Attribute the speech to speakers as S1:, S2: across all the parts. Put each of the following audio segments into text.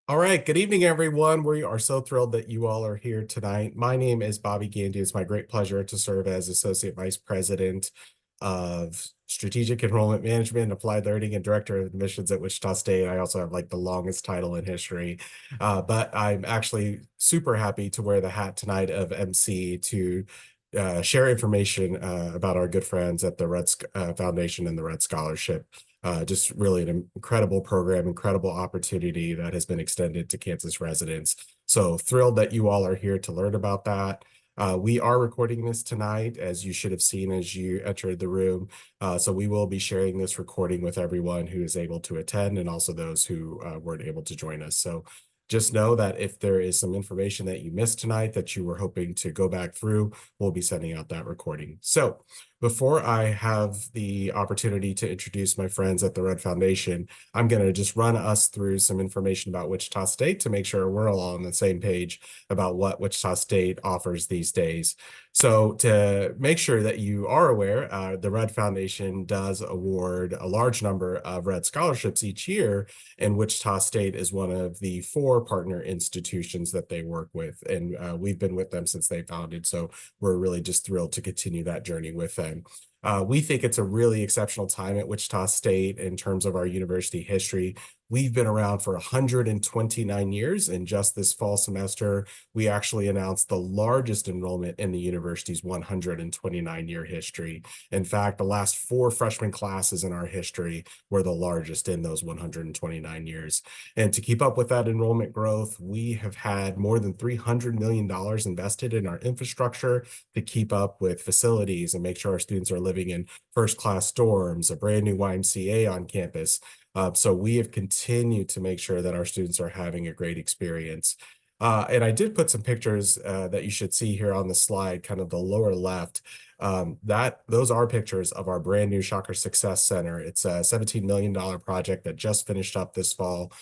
S1: All right, good evening, everyone. We are so thrilled that you all are here tonight. My name is Bobby Gandy. It's my great pleasure to serve as Associate Vice President of Strategic Enrollment Management and Applied Learning and Director of Admissions at Wichita State. I also have like the longest title in history, but I'm actually super happy to wear the hat tonight of MC to share information about our good friends at the Foundation and the Red Scholarship. Just really an incredible program, incredible opportunity that has been extended to Kansas residents. So thrilled that you all are here to learn about that. We are recording this tonight, as you should have seen as you entered the room. So we will be sharing this recording with everyone who is able to attend and also those who weren't able to join us. So just know that if there is some information that you missed tonight that you were hoping to go back through, we'll be sending out that recording. So before I have the opportunity to introduce my friends at the Red Foundation, I'm going to just run us through some information about Wichita State to make sure we're all on the same page about what Wichita State offers these days. So to make sure that you are aware, the Red Foundation does award a large number of Red scholarships each year, and Wichita State is one of the 4 partner institutions that they work with. And we've been with them since they founded. So we're really just thrilled to continue that journey with them. We think it's a really exceptional time at Wichita State in terms of our university history. We've been around for 129 years, and just this fall semester, we actually announced the largest enrollment in the university's 129-year history. In fact, the last 4 freshman classes in our history were the largest in those 129 years. And to keep up with that enrollment growth, we have had more than $300 million invested in our infrastructure to keep up with facilities and make sure our students are living in first-class dorms, a brand new YMCA on campus. So we have continued to make sure that our students are having a great experience. And I did put some pictures that you should see here on the slide, kind of the lower left. Those are pictures of our brand new Shocker Success Center. It's a $17 million project that just finished up this fall.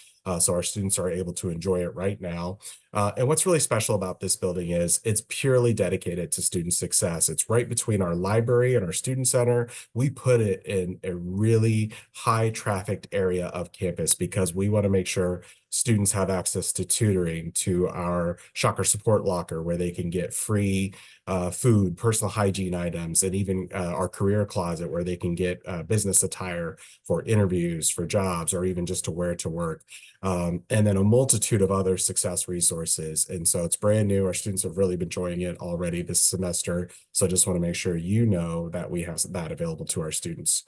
S1: So our students are able to enjoy it right now. And what's really special about this building is it's purely dedicated to student success. It's right between our library and our student center. We put it in a really high trafficked area of campus because we want to make sure students have access to tutoring, to our Shocker Support Locker, where they can get free food, personal hygiene items, and even our career closet, where they can get business attire for interviews, for jobs, or even just to wear to work. And then a multitude of other success resources. And so it's brand new. Our students have really been enjoying it already this semester. So I just want to make sure you know that we have that available to our students.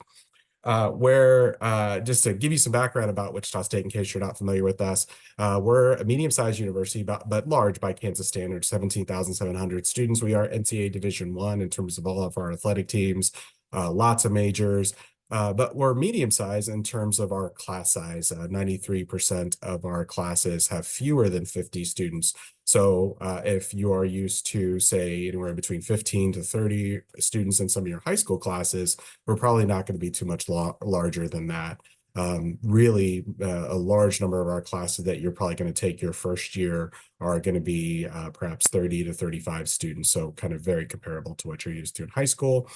S1: Just to give you some background about Wichita State, in case you're not familiar with us, we're a medium-sized university, but large by Kansas standards, 17,700 students. We are NCAA Division I in terms of all of our athletic teams, lots of majors. But we're medium size in terms of our class size. 93% of our classes have fewer than 50 students. So if you are used to, say, anywhere between 15 to 30 students in some of your high school classes, we're probably not going to be too much larger than that. Really, a large number of our classes that you're probably going to take your first year are going to be perhaps 30 to 35 students. So kind of very comparable to what you're used to in high school.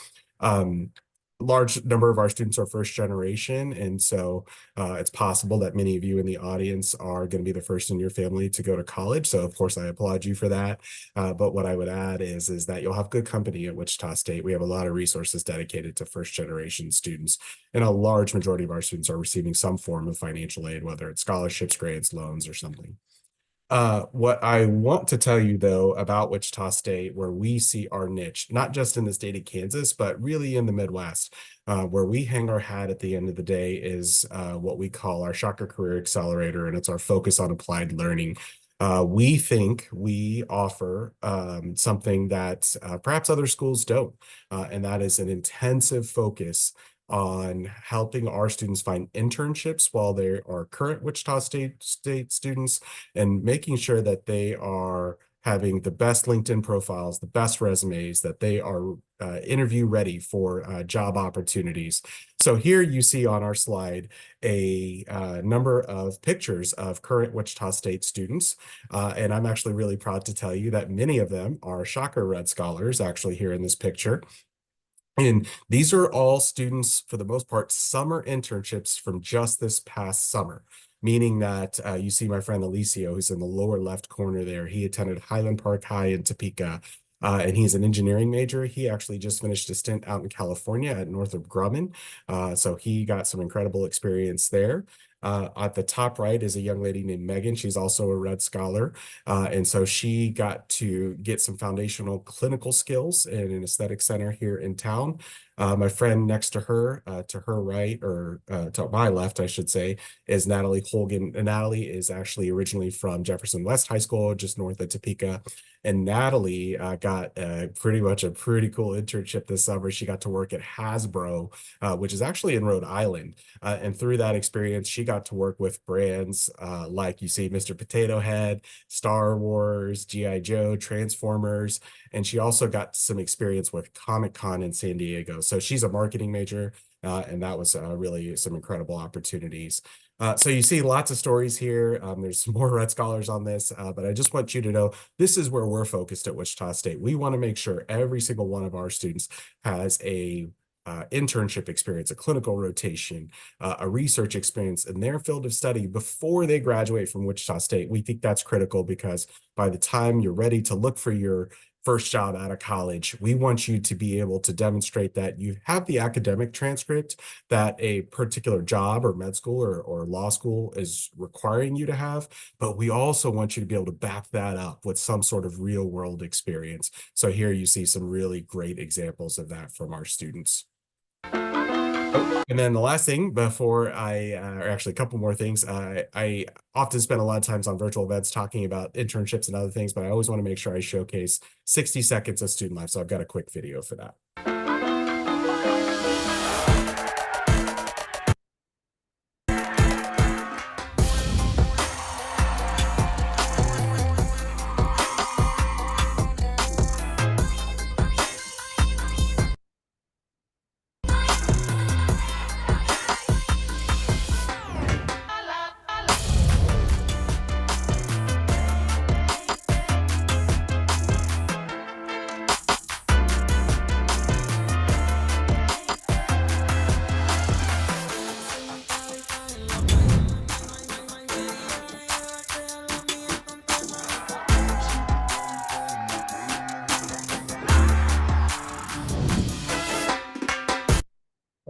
S1: Large number of our students are first generation, and so it's possible that many of you in the audience are going to be the first in your family to go to college. So of course I applaud you for that. But what I would add is that you'll have good company at Wichita State. We have a lot of resources dedicated to first generation students, and a large majority of our students are receiving some form of financial aid, whether it's scholarships, grants, loans, or something. What I want to tell you, though, about Wichita State, where we see our niche, not just in the state of Kansas, but really in the Midwest, where we hang our hat at the end of the day, is what we call our Shocker Career Accelerator, and it's our focus on applied learning. We think we offer something that perhaps other schools don't, and that is an intensive focus on helping our students find internships while they are current Wichita State students, and making sure that they are having the best LinkedIn profiles, the best resumes, that they are interview ready for job opportunities. So here you see on our slide a number of pictures of current Wichita State students. And I'm actually really proud to tell you that many of them are Shocker Red Scholars, actually here in this picture. And these are all students, for the most part, summer internships from just this past summer. meaning that you see my friend Alicio, who's in the lower left corner there. He attended Highland Park High in Topeka. And he's an engineering major. He actually just finished a stint out in California at Northrop Grumman. So he got some incredible experience there. At the top right is a young lady named Megan. She's also a Red Scholar. And so she got to get some foundational clinical skills in an aesthetic center here in town. My friend next to her right, or to my left, I should say, is Natalie Holgan. And Natalie is actually originally from Jefferson West High School, just north of Topeka. And Natalie got pretty much a pretty cool internship this summer. She got to work at Hasbro, which is actually in Rhode Island. And through that experience, she got to work with brands like you see Mr. Potato Head, Star Wars, G.I. Joe, Transformers, and she also got some experience with Comic-Con in San Diego. So she's a marketing major, and that was really some incredible opportunities. So you see lots of stories here. There's more Red Scholars on this, but I just want you to know this is where we're focused at Wichita State. We want to make sure every single one of our students has a internship experience, a clinical rotation, a research experience in their field of study before they graduate from Wichita State. We think that's critical because by the time you're ready to look for your first job out of college, we want you to be able to demonstrate that you have the academic transcript that a particular job or med school or law school is requiring you to have, but we also want you to be able to back that up with some sort of real world experience. So here you see some really great examples of that from our students. And then the last thing before or actually a couple more things, I often spend a lot of times on virtual events talking about internships and other things, but I always want to make sure I showcase 60 seconds of student life. So I've got a quick video for that.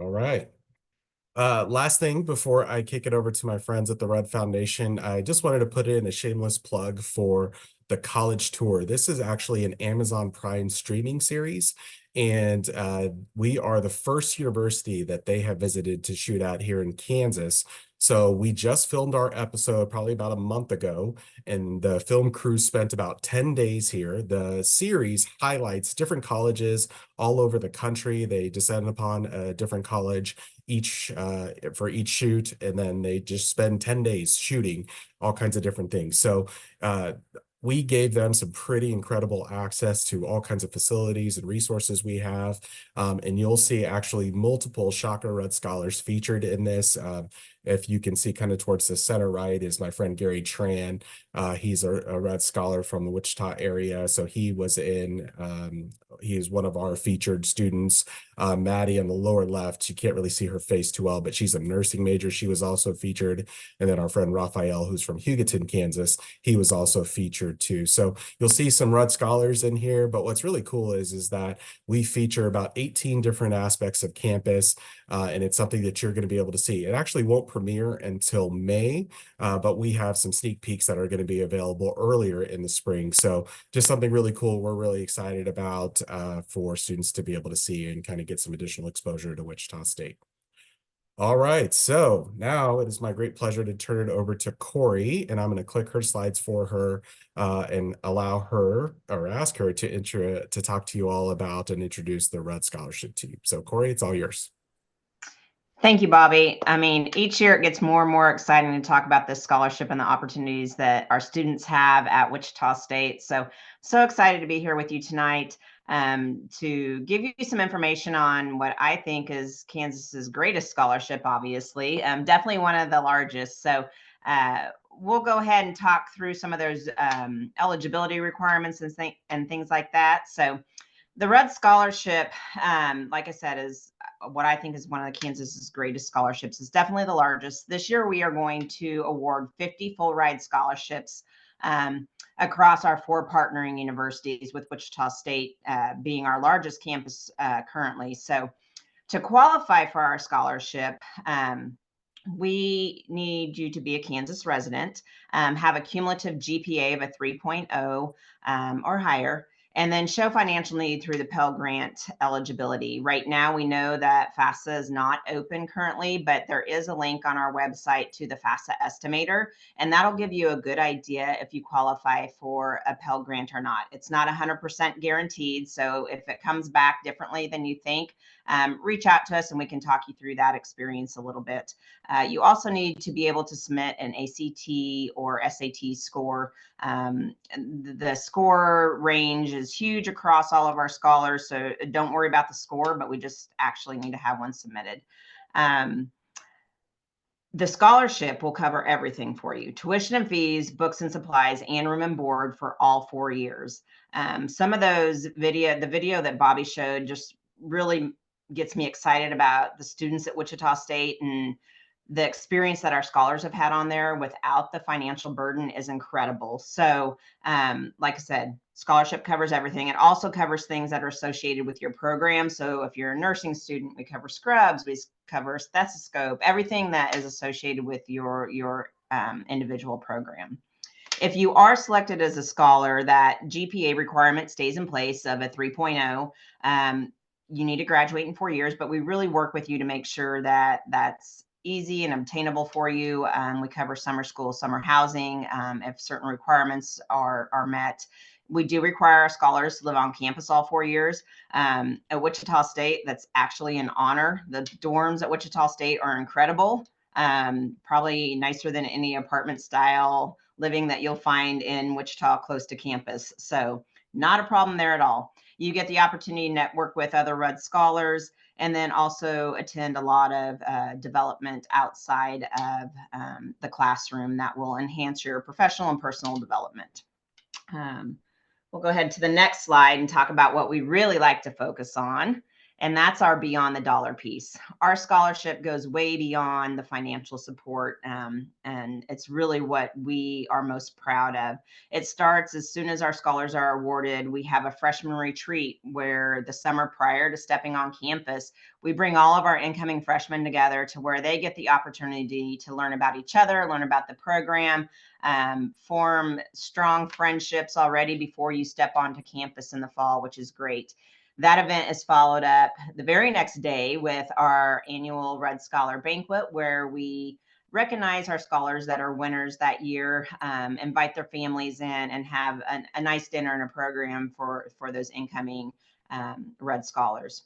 S1: All right. Last thing before I kick it over to my friends at the Red Foundation, I just wanted to put in a shameless plug for the college tour. This is actually an Amazon Prime streaming series, and we are the first university that they have visited to shoot at here in Kansas. So we just filmed our episode probably about a month ago, and the film crew spent about 10 days here. The series highlights different colleges all over the country. They descend upon a different college each for each shoot, and then they just spend 10 days shooting all kinds of different things. So we gave them some pretty incredible access to all kinds of facilities and resources we have. And you'll see actually multiple Shocker Red Scholars featured in this. If you can see kind of towards the center right is my friend Gary Tran. He's a Red Scholar from the Wichita area. So he was he is one of our featured students. Maddie on the lower left, you can't really see her face too well, but she's a nursing major. She was also featured. And then our friend Raphael, who's from Hugoton, Kansas, he was also featured too. So you'll see some Red Scholars in here, but what's really cool is that we feature about 18 different aspects of campus, and it's something that you're going to be able to see. It actually won't premiere until May, but we have some sneak peeks that are going to be available earlier in the spring. So just something really cool we're really excited about for students to be able to see and kind of get some additional exposure to Wichita State. All right, so now it is my great pleasure to turn it over to Corey, and I'm going to click her slides for her and allow her or ask her to talk to you all about and introduce the Red Scholarship team. So Corey, it's all yours.
S2: Thank you, Bobby. I mean, each year it gets more and more exciting to talk about this scholarship and the opportunities that our students have at Wichita State. So excited to be here with you tonight to give you some information on what I think is Kansas's greatest scholarship, obviously, definitely one of the largest. So we'll go ahead and talk through some of those eligibility requirements and things like that. So The Red Scholarship, like I said, is what I think is one of the Kansas's greatest scholarships. It's definitely the largest. This year, we are going to award 50 full ride scholarships across our 4 partnering universities, with Wichita State being our largest campus currently. So, to qualify for our scholarship, we need you to be a Kansas resident, have a cumulative GPA of a 3.0 or higher, and then show financial need through the Pell Grant eligibility. Right now, we know that FAFSA is not open currently, but there is a link on our website to the FAFSA estimator, and that'll give you a good idea if you qualify for a Pell Grant or not. It's not 100% guaranteed, so if it comes back differently than you think, reach out to us and we can talk you through that experience a little bit. You also need to be able to submit an ACT or SAT score. The score range is huge across all of our scholars, so don't worry about the score, but we just actually need to have one submitted. The scholarship will cover everything for you: tuition and fees, books and supplies, and room and board for all 4 years. Some of those the video that Bobby showed just really gets me excited about the students at Wichita State, and the experience that our scholars have had on there without the financial burden is incredible. So, like I said, scholarship covers everything. It also covers things that are associated with your program. So if you're a nursing student, we cover scrubs, we cover stethoscope, everything that is associated with your individual program. If you are selected as a scholar, that GPA requirement stays in place of a 3.0. You need to graduate in 4 years, but we really work with you to make sure that that's easy and obtainable for you. We cover summer school, summer housing, if certain requirements are met. We do require our scholars to live on campus all 4 years. At Wichita State, that's actually an honor. The dorms at Wichita State are incredible, probably nicer than any apartment style living that you'll find in Wichita close to campus. So not a problem there at all. You get the opportunity to network with other Red Scholars, and then also attend a lot of development outside of the classroom that will enhance your professional and personal development. We'll go ahead to the next slide and talk about what we really like to focus on, and that's our Beyond the Dollar piece. Our scholarship goes way beyond the financial support, and it's really what we are most proud of. It starts as soon as our scholars are awarded. We have a freshman retreat where the summer prior to stepping on campus, we bring all of our incoming freshmen together to where they get the opportunity to learn about each other, learn about the program, form strong friendships already before you step onto campus in the fall, which is great. That event is followed up the very next day with our annual Red Scholar Banquet, where we recognize our scholars that are winners that year, invite their families in, and have a nice dinner and a program for those incoming Red Scholars.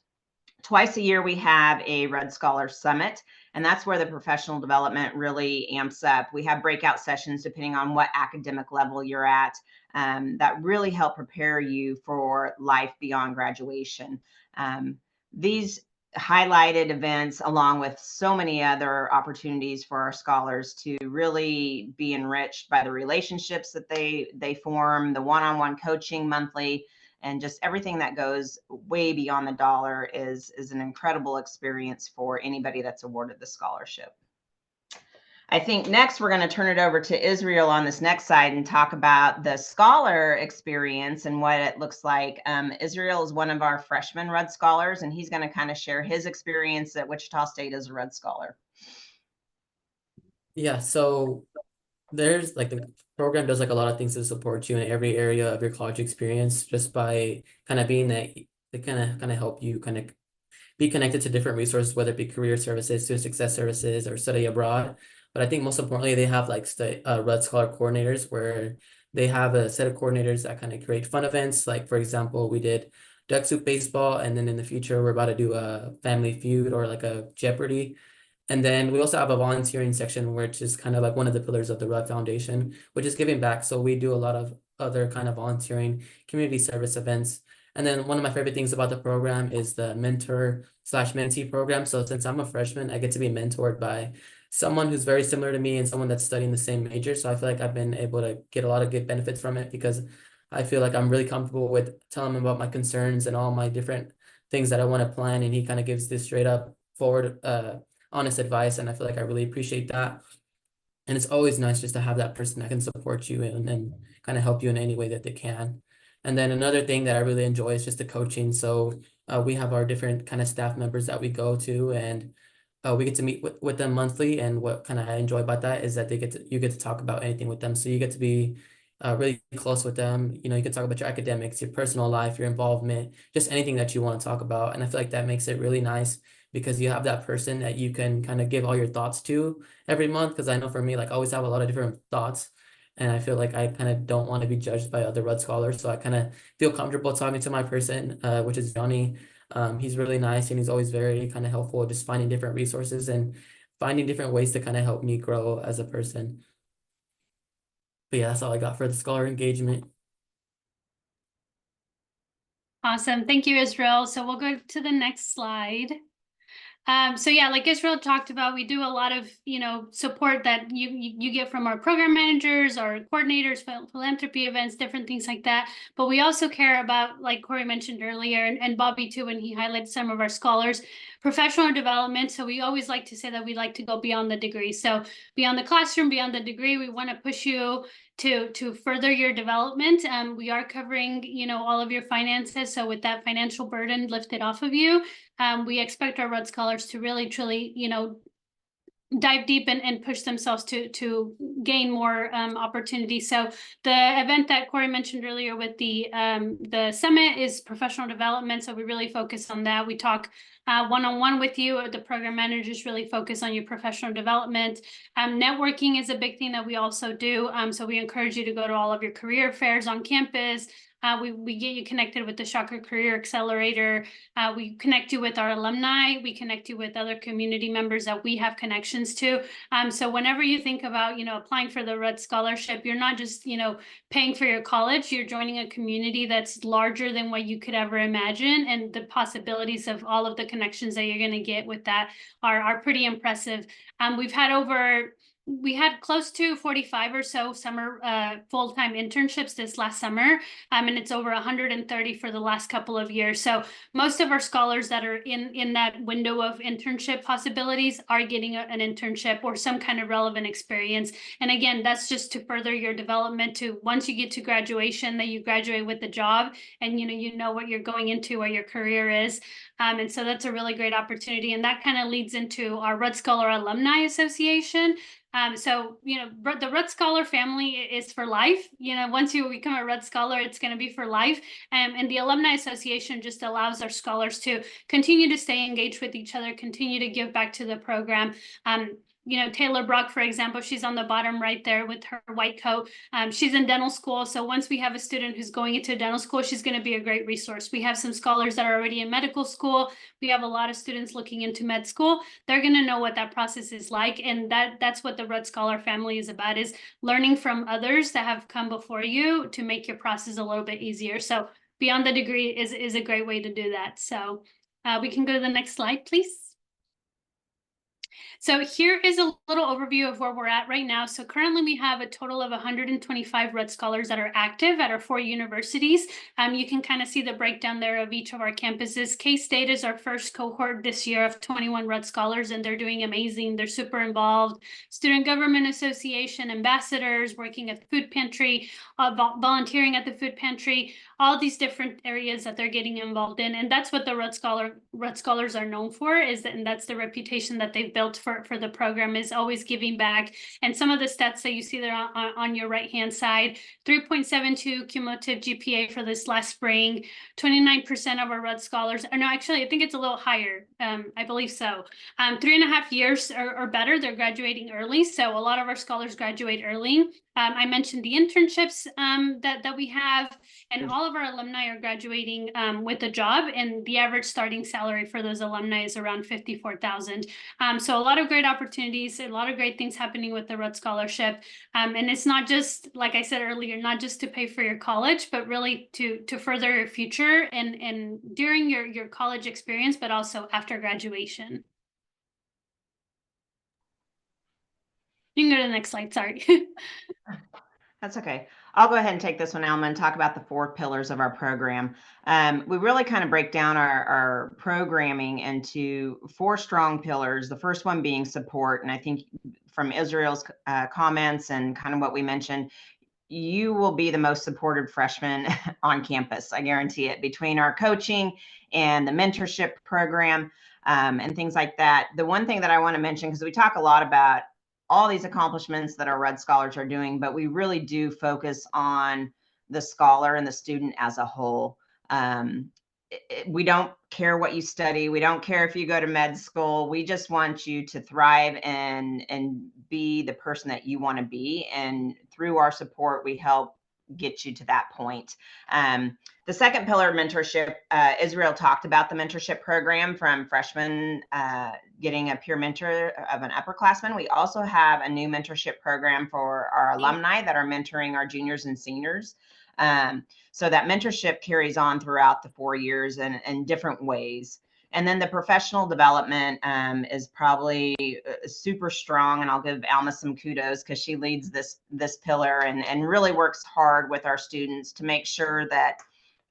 S2: Twice a year, we have a Red Scholar Summit, and that's where the professional development really amps up. We have breakout sessions depending on what academic level you're at, that really help prepare you for life beyond graduation. These highlighted events, along with so many other opportunities for our scholars to really be enriched by the relationships that they form, the one-on-one coaching monthly, and just everything that goes way beyond the dollar is an incredible experience for anybody that's awarded the scholarship. I think next we're going to turn it over to Israel on this next side and talk about the scholar experience and what it looks like. Israel is one of our freshman Red Scholars, and he's going to kind of share his experience at Wichita State as a Red Scholar.
S3: Yeah, so there's like the program does like a lot of things to support you in every area of your college experience, just by kind of being that they kind of help you kind of be connected to different resources, whether it be career services, student success services, or study abroad. But I think most importantly, they have like Red Scholar coordinators, where they have a set of coordinators that kind of create fun events. Like, for example, we did Duck Soup Baseball, and then in the future, we're about to do a Family Feud or like a Jeopardy. And then we also have a volunteering section, which is kind of like one of the pillars of the Rudd Foundation, which is giving back. So we do a lot of other kind of volunteering, community service events. And then one of my favorite things about the program is the mentor/mentee program. So since I'm a freshman, I get to be mentored by someone who's very similar to me and someone that's studying the same major. So I feel like I've been able to get a lot of good benefits from it, because I feel like I'm really comfortable with telling him about my concerns and all my different things that I want to plan, and he kind of gives this straight up forward, honest advice, and I feel like I really appreciate that. And it's always nice just to have that person that can support you and kind of help you in any way that they can. And then another thing that I really enjoy is just the coaching. So we have our different kind of staff members that we go to, and we get to meet with them monthly. And what kind of I enjoy about that is that you get to talk about anything with them. So you get to be really close with them. You know, you can talk about your academics, your personal life, your involvement, just anything that you want to talk about. And I feel like that makes it really nice because you have that person that you can kind of give all your thoughts to every month. Because I know for me, like I always have a lot of different thoughts, and I feel like I kind of don't want to be judged by other Red Scholars. So I kind of feel comfortable talking to my person, which is Johnny. He's really nice, and he's always very kind of helpful, just finding different resources and finding different ways to kind of help me grow as a person. But yeah, that's all I got for the scholar engagement.
S4: Awesome. Thank you, Israel. So we'll go to the next slide. So yeah, like Israel talked about, we do a lot of, support that you get from our program managers, our coordinators, philanthropy events, different things like that. But we also care about, like Corey mentioned earlier, and Bobby too, when he highlighted some of our scholars, professional development. So we always like to say that we like to go beyond the degree. So beyond the classroom, beyond the degree, we want to push you to further your development. We are covering, all of your finances. So with that financial burden lifted off of you, we expect our Red Scholars to really, truly, dive deep and push themselves to gain more opportunities. So the event that Corey mentioned earlier with the summit is professional development. So we really focus on that. We talk one-on-one with you. The program managers really focus on your professional development. Networking is a big thing that we also do. So we encourage you to go to all of your career fairs on campus. We get you connected with the Shocker Career Accelerator. We connect you with our alumni. We connect you with other community members that we have connections to. So whenever you think about, applying for the Red Scholarship, you're not just, paying for your college. You're joining a community that's larger than what you could ever imagine. And the possibilities of all of the connections that you're going to get with that are pretty impressive. We had close to 45 or so summer full-time internships this last summer, and it's over 130 for the last couple of years. So most of our scholars that are in that window of internship possibilities are getting an internship or some kind of relevant experience. And again, that's just to further your development to once you get to graduation, that you graduate with the job and you know what you're going into, what your career is. And so that's a really great opportunity. And that kind of leads into our Red Scholar Alumni Association. So, the Red Scholar family is for life. Once you become a Red Scholar, it's going to be for life. And the Alumni Association just allows our scholars to continue to stay engaged with each other, continue to give back to the program. Taylor Brock, for example, she's on the bottom right there with her white coat. She's in dental school. So once we have a student who's going into dental school, she's going to be a great resource. We have some scholars that are already in medical school. We have a lot of students looking into med school. They're going to know what that process is like. And that's what the Red Scholar family is about, is learning from others that have come before you to make your process a little bit easier. So beyond the degree is a great way to do that. So we can go to the next slide, please. So here is a little overview of where we're at right now. So currently we have a total of 125 Red Scholars that are active at our 4 universities. You can kind of see the breakdown there of each of our campuses. K-State is our first cohort this year of 21 Red Scholars, and they're doing amazing. They're super involved. Student Government Association, ambassadors, working at the food pantry, volunteering at the food pantry, all these different areas that they're getting involved in. And that's what the Red Scholars are known for, and that's the reputation that they've built for the program, is always giving back. And some of the stats that you see there on your right-hand side, 3.72 cumulative GPA for this last spring, 29% of our Red Scholars, or no, actually, I think it's a little higher. I believe so. 3.5 years or better, they're graduating early. So a lot of our scholars graduate early. I mentioned the internships that we have, and all of our alumni are graduating with a job, and the average starting salary for those alumni is around $54,000. So a lot of great opportunities, a lot of great things happening with the Red Scholarship. And it's not just, like I said earlier, not just to pay for your college, but really to further your future and during your college experience, but also after graduation. You can go to the next slide, sorry.
S2: That's okay. I'll go ahead and take this one, Alma, and talk about the 4 pillars of our program. We really kind of break down our programming into 4 strong pillars. The first one being support. And I think from Israel's comments and kind of what we mentioned, you will be the most supported freshman on campus. I guarantee it. Between our coaching and the mentorship program and things like that. The one thing that I want to mention, because we talk a lot about all these accomplishments that our Red Scholars are doing, but we really do focus on the scholar and the student as a whole. We don't care what you study. We don't care if you go to med school. We just want you to thrive and be the person that you want to be. And through our support, we help get you to that point. The second pillar of mentorship, Israel talked about the mentorship program from freshmen getting a peer mentor of an upperclassman. We also have a new mentorship program for our alumni that are mentoring our juniors and seniors. So that mentorship carries on throughout the 4 years in different ways. And then the professional development is probably super strong. And I'll give Alma some kudos because she leads this pillar and really works hard with our students to make sure that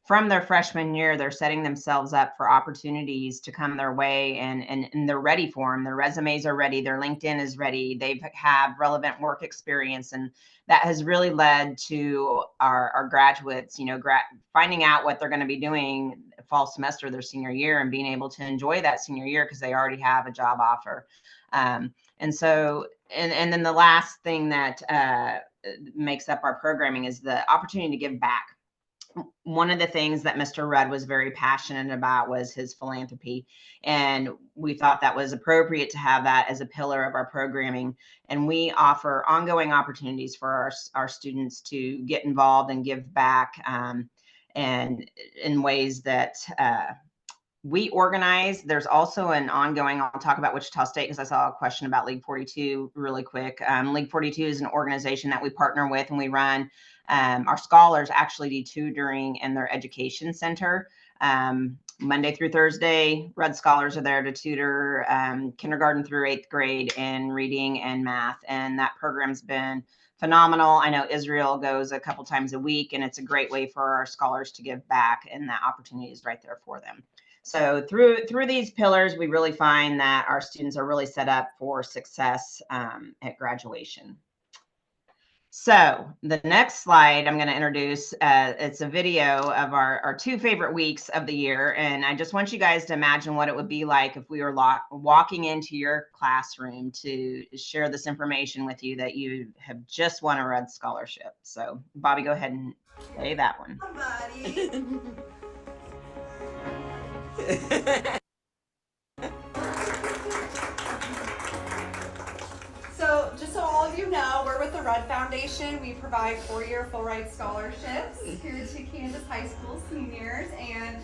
S2: from their freshman year, they're setting themselves up for opportunities to come their way and they're ready for them. Their resumes are ready. Their LinkedIn is ready. They have relevant work experience. And that has really led to our graduates, finding out what they're going to be doing fall semester their senior year and being able to enjoy that senior year because they already have a job offer. And then the last thing that makes up our programming is the opportunity to give back. One of the things that Mr. Rudd was very passionate about was his philanthropy. And we thought that was appropriate to have that as a pillar of our programming. And we offer ongoing opportunities for our students to get involved and give back and in ways that we organize. There's also an ongoing, I'll talk about Wichita State because I saw a question about League 42 really quick. League 42 is an organization that we partner with and we run. Our scholars actually do tutoring in their education center. Monday through Thursday, Red Scholars are there to tutor kindergarten through 8th grade in reading and math. And that program's been phenomenal. I know Israel goes a couple times a week, and it's a great way for our scholars to give back, and that opportunity is right there for them. So through these pillars, we really find that our students are really set up for success at graduation. So the next slide I'm going to introduce, it's a video of our 2 favorite weeks of the year. And I just want you guys to imagine what it would be like if we were walking into your classroom to share this information with you that you have just won a Red Scholarship. So Bobby, go ahead and play that one.
S5: So just so all of you know, we're with the Rudd Foundation. We provide 4-year full ride scholarships here to Kansas high school seniors, and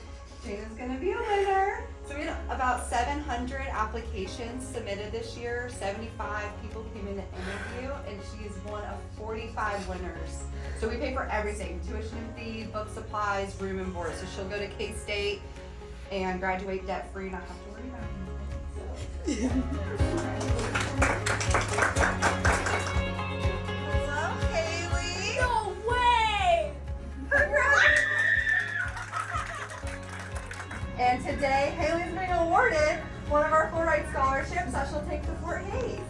S5: Jana's going to be a winner. So we had about 700 applications submitted this year. 75 people came in to interview, and she is one of 45 winners. So we pay for everything: tuition fee, book supplies, room and board. So she'll go to K-State and graduate debt-free, not have to worry about anything. Hello, Haley.
S6: No way!
S5: And today, Haley's being awarded one of our full ride scholarships that she'll take to Fort Hays.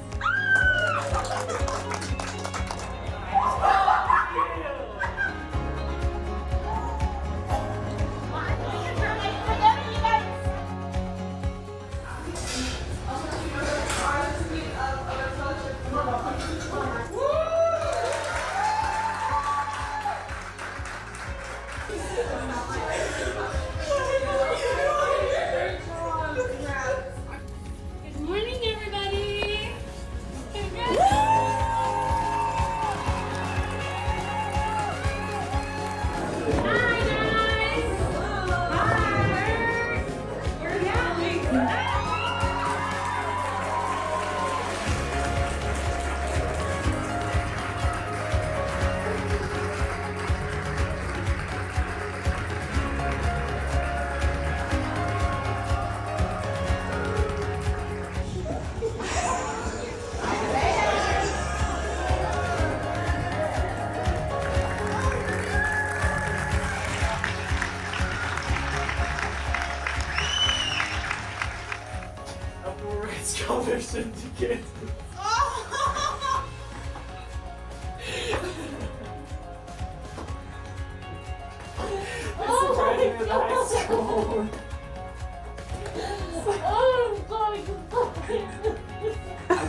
S6: I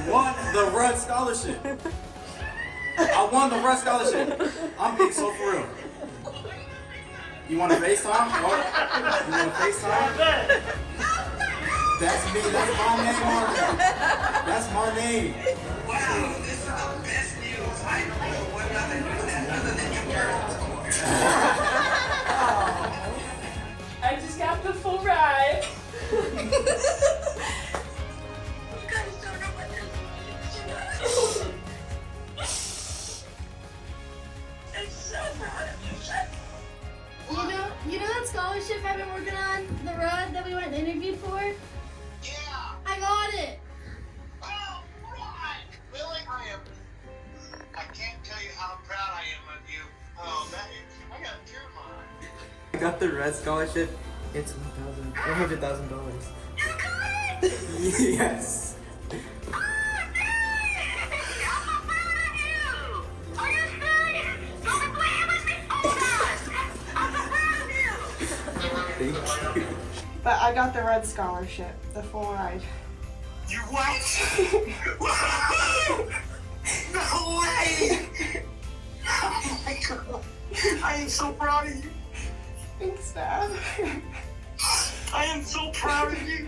S6: won the Rudd Scholarship. I won the Rudd Scholarship. I'm being so for real. You want to FaceTime? Oh, you want to FaceTime? That's me. That's my name on it. That's my name.
S7: Wow, this is the best news. I don't know what other do that other than you girls.
S8: I just got the full ride.
S7: You guys don't know what this is. I'm so proud of you.
S9: You know that scholarship I've been working on, the Rudd that we went and interviewed for?
S7: Yeah.
S9: I got it.
S7: Oh, right. Really? I can't tell you how proud I am of you. Oh, I got a tear in my eye.
S3: I got the Red Scholarship. It's $100,000.
S7: You got it!
S3: Yes. Thank you.
S8: But I got the Red Scholarship, the full ride.
S7: You what? No way! Oh my God. I am so proud of you.
S8: Thanks, Dad.
S7: I am so proud of you.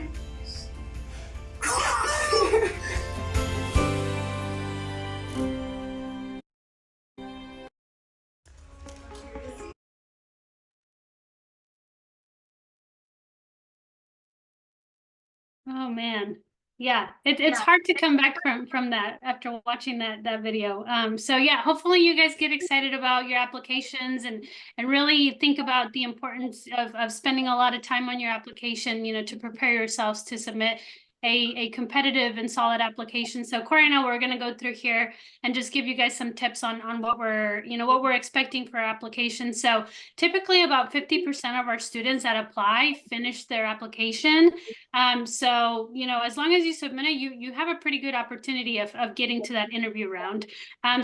S4: Oh man. Yeah, it's hard to come back from that after watching that video. So yeah, hopefully you guys get excited about your applications and really think about the importance of spending a lot of time on your application, you know, to prepare yourselves to submit a competitive and solid application. So Corey and I, we're going to go through here and just give you guys some tips on what we're expecting for our application. So typically about 50% of our students that apply finish their application. So, you know, as long as you submit it, you have a pretty good opportunity of getting to that interview round.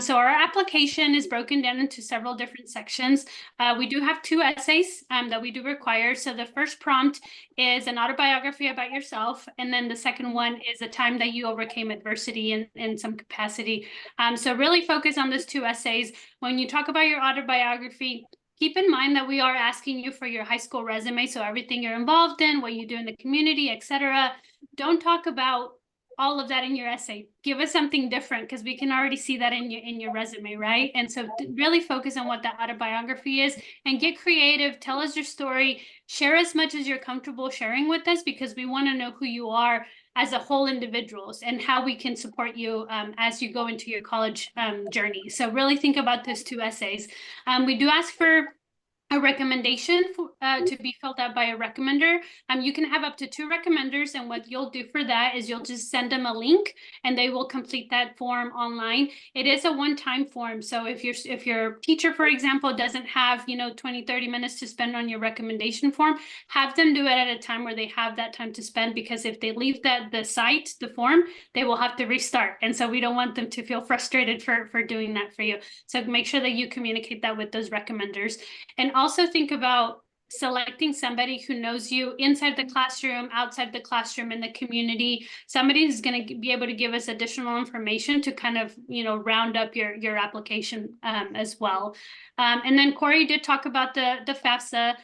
S4: So our application is broken down into several different sections. We do have 2 essays that we do require. So the first prompt is an autobiography about yourself. And then the second one is a time that you overcame adversity in some capacity. So really focus on those 2 essays. When you talk about your autobiography, keep in mind that we are asking you for your high school resume. So everything you're involved in, what you do in the community, etc. Don't talk about all of that in your essay. Give us something different because we can already see that in your resume, right? And so really focus on what that autobiography is and get creative. Tell us your story. Share as much as you're comfortable sharing with us because we want to know who you are as a whole individuals and how we can support you as you go into your college journey. So really think about those 2 essays. We do ask for a recommendation to be filled out by a recommender. You can have up to 2 recommenders, and what you'll do for that is you'll just send them a link and they will complete that form online. It is a one-time form. So if your teacher, for example, doesn't have 20-30 minutes to spend on your recommendation form, have them do it at a time where they have that time to spend, because if they leave the form, they will have to restart. And so we don't want them to feel frustrated for doing that for you. So make sure that you communicate that with those recommenders. And also think about selecting somebody who knows you inside the classroom, outside the classroom, in the community, somebody who's going to be able to give us additional information to kind of, round up your application as well. And then Corey did talk about the FAFSA.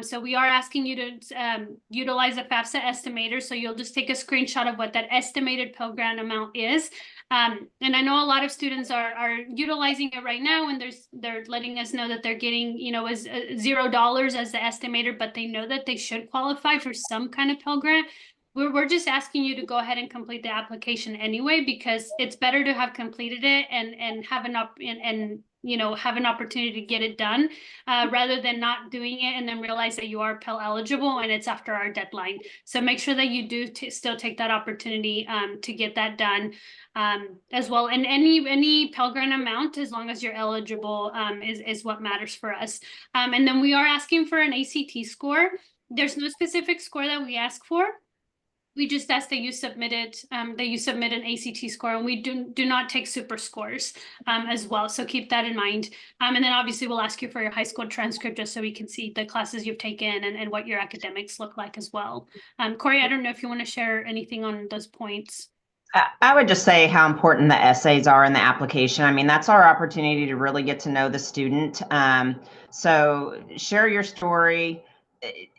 S4: So we are asking you to utilize a FAFSA estimator. So you'll just take a screenshot of what that estimated Pell Grant amount is. And I know a lot of students are utilizing it right now, and they're letting us know that they're getting, as $0 as the estimator, but they know that they should qualify for some kind of Pell Grant. We're just asking you to go ahead and complete the application anyway, because it's better to have completed it and have have an opportunity to get it done rather than not doing it and then realize that you are Pell eligible and it's after our deadline. So make sure that you do still take that opportunity to get that done as well. And any Pell Grant amount, as long as you're eligible, is what matters for us. And then we are asking for an ACT score. There's no specific score that we ask for. We just ask that you submit it, that you submit an ACT score, and we do not take super scores as well. So keep that in mind. And then obviously we'll ask you for your high school transcript just so we can see the classes you've taken and what your academics look like as well. Corey, I don't know if you want to share anything on those points.
S2: I would just say how important the essays are in the application. I mean, that's our opportunity to really get to know the student. So share your story.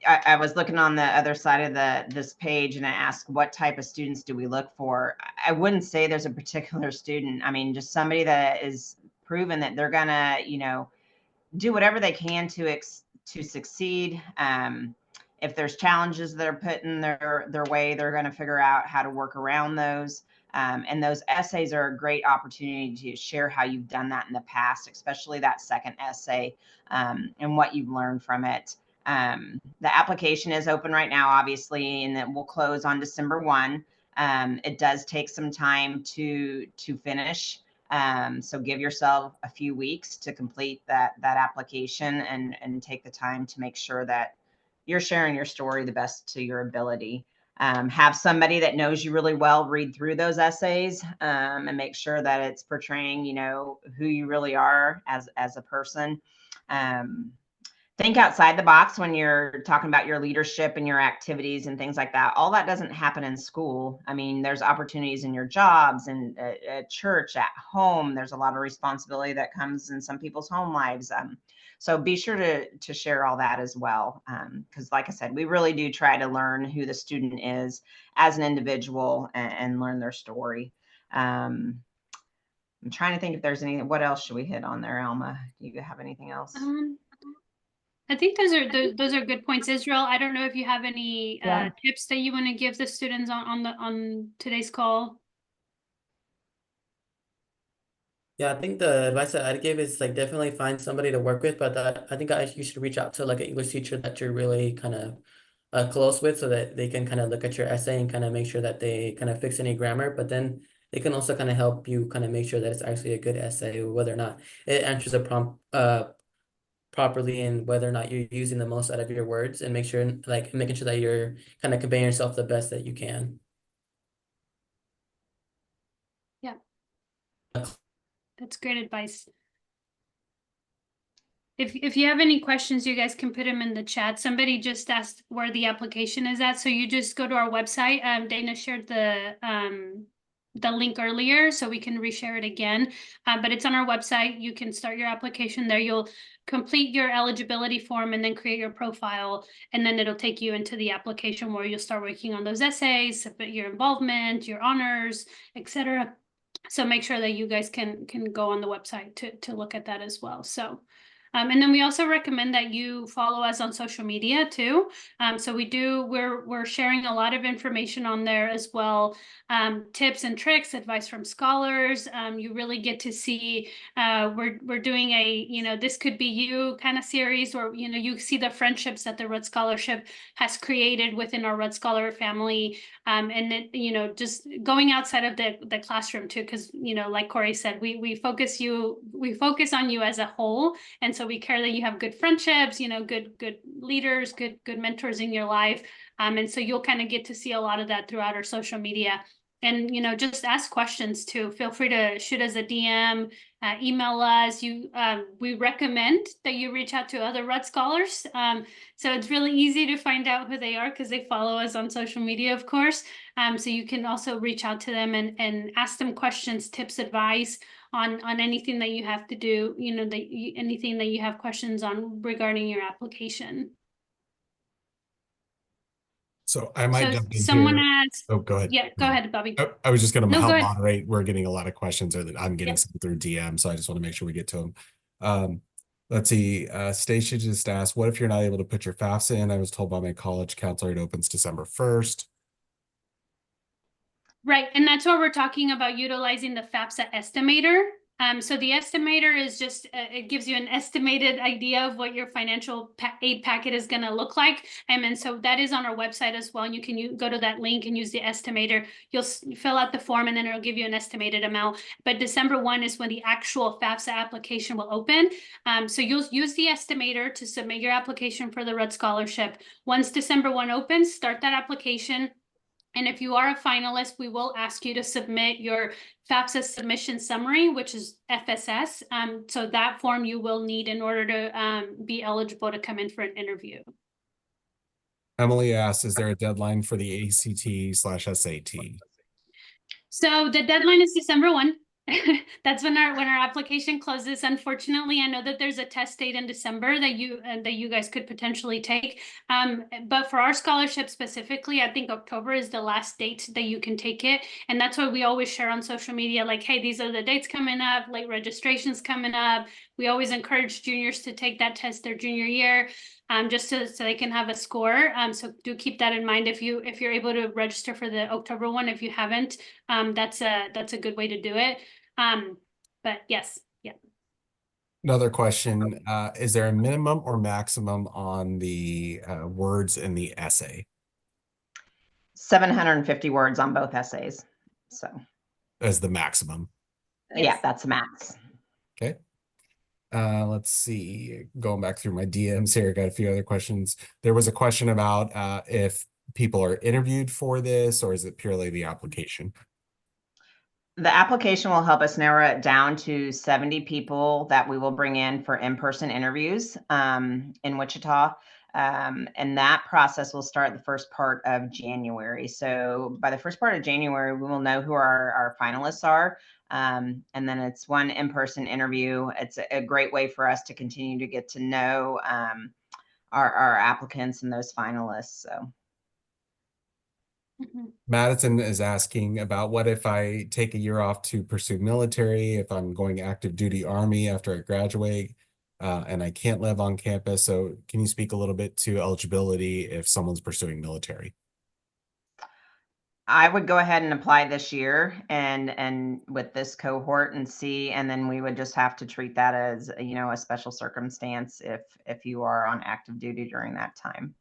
S2: I was looking on the other side of this page and I asked, what type of students do we look for? I wouldn't say there's a particular student. I mean, just somebody that is proven that they're gonna, do whatever they can to succeed. If there's challenges that are put in their way, they're going to figure out how to work around those. And those essays are a great opportunity to share how you've done that in the past, especially that second essay, and what you've learned from it. The application is open right now, obviously, and it will close on December 1. It does take some time to finish. So give yourself a few weeks to complete that application and take the time to make sure that you're sharing your story the best to your ability. Have somebody that knows you really well read through those essays, and make sure that it's portraying, who you really are as a person. Think outside the box when you're talking about your leadership and your activities and things like that. All that doesn't happen in school. I mean, there's opportunities in your jobs and at church, at home. There's a lot of responsibility that comes in some people's home lives. So be sure to share all that as well. Because like I said, we really do try to learn who the student is as an individual and learn their story. I'm trying to think if there's what else should we hit on there, Alma? Do you have anything else?
S4: I think those are good points, Israel. I don't know if you have any tips that you want to give the students on today's call.
S3: Yeah, I think the advice that I'd give is like definitely find somebody to work with, but I think you should reach out to like an English teacher that you're really kind of close with so that they can kind of look at your essay and kind of make sure that they kind of fix any grammar, but then they can also kind of help you kind of make sure that it's actually a good essay, whether or not it answers a prompt properly and whether or not you're using the most out of your words, and making sure that you're kind of conveying yourself the best that you can.
S4: Yeah. That's great advice. If you have any questions, you guys can put them in the chat. Somebody just asked where the application is at. So you just go to our website. Dana shared the link earlier, so we can reshare it again. But it's on our website. You can start your application there. You'll complete your eligibility form and then create your profile. And then it'll take you into the application where you'll start working on those essays, submit your involvement, your honors, etc. So make sure that you guys can go on the website to look at that as well. So, and then we also recommend that you follow us on social media too. So we're sharing a lot of information on there as well. Tips and tricks, advice from scholars. You really get to see, we're doing a, this could be you kind of series where, you see the friendships that the Red Scholarship has created within our Red Scholar family. And then, just going outside of the classroom too, because, like Corey said, we focus on you as a whole. And so we care that you have good friendships, good leaders, good mentors in your life. And so you'll kind of get to see a lot of that throughout our social media. And, just ask questions too. Feel free to shoot us a DM, email us. We recommend that you reach out to other Red Scholars. So it's really easy to find out who they are because they follow us on social media, of course. So you can also reach out to them and ask them questions, tips, advice on anything that you have to do, anything that you have questions on regarding your application.
S1: So I might jump in
S4: someone
S1: here.
S4: asked.
S1: Oh, go ahead.
S4: Yeah, go ahead, Bobby.
S1: I was just going to
S4: No,
S1: help
S4: go ahead.
S1: moderate. We're getting a lot of questions, or that I'm getting
S4: Yep.
S1: some through DM, so I just want to make sure we get to them. Let's see. Stacia just asked, what if you're not able to put your FAFSA in? I was told by my college counselor it opens December 1st.
S4: Right, and that's why we're talking about utilizing the FAFSA estimator. So the estimator is just, it gives you an estimated idea of what your financial aid packet is going to look like. And so that is on our website as well. And you can go to that link and use the estimator. You'll fill out the form and then it'll give you an estimated amount. But December 1 is when the actual FAFSA application will open. So you'll use the estimator to submit your application for the Red Scholarship. Once December 1 opens, start that application. And if you are a finalist, we will ask you to submit your FAFSA submission summary, which is FSS. So that form you will need in order to be eligible to come in for an interview.
S1: Emily asks, is there a deadline for the ACT/SAT?
S4: So the deadline is December 1. That's when our application closes. Unfortunately, I know that there's a test date in December that you guys could potentially take. But for our scholarship specifically, I think October is the last date that you can take it. And that's why we always share on social media, like, hey, these are the dates coming up, late registration's coming up. We always encourage juniors to take that test their junior year. Just so they can have a score. So do keep that in mind if you're able to register for the October one. If you haven't, that's a good way to do it. But yes, yeah.
S1: Another question, is there a minimum or maximum on the words in the essay?
S2: 750 words on both essays. So
S1: As the maximum?
S2: yeah, that's the max.
S1: Okay. Let's see, going back through my DMs here, got a few other questions. There was a question about if people are interviewed for this, or is it purely the application?
S2: The application will help us narrow it down to 70 people that we will bring in for in-person interviews in Wichita. And that process will start the first part of January. So by the first part of January, we will know who our finalists are. And then it's one in-person interview. It's a great way for us to continue to get to know our applicants and those finalists. So.
S1: Madison is asking about what if I take a year off to pursue military, if I'm going active duty Army after I graduate, and I can't live on campus. So can you speak a little bit to eligibility if someone's pursuing military?
S2: I would go ahead and apply this year and with this cohort and see, and then we would just have to treat that as, you know, a special circumstance if you are on active duty during that time.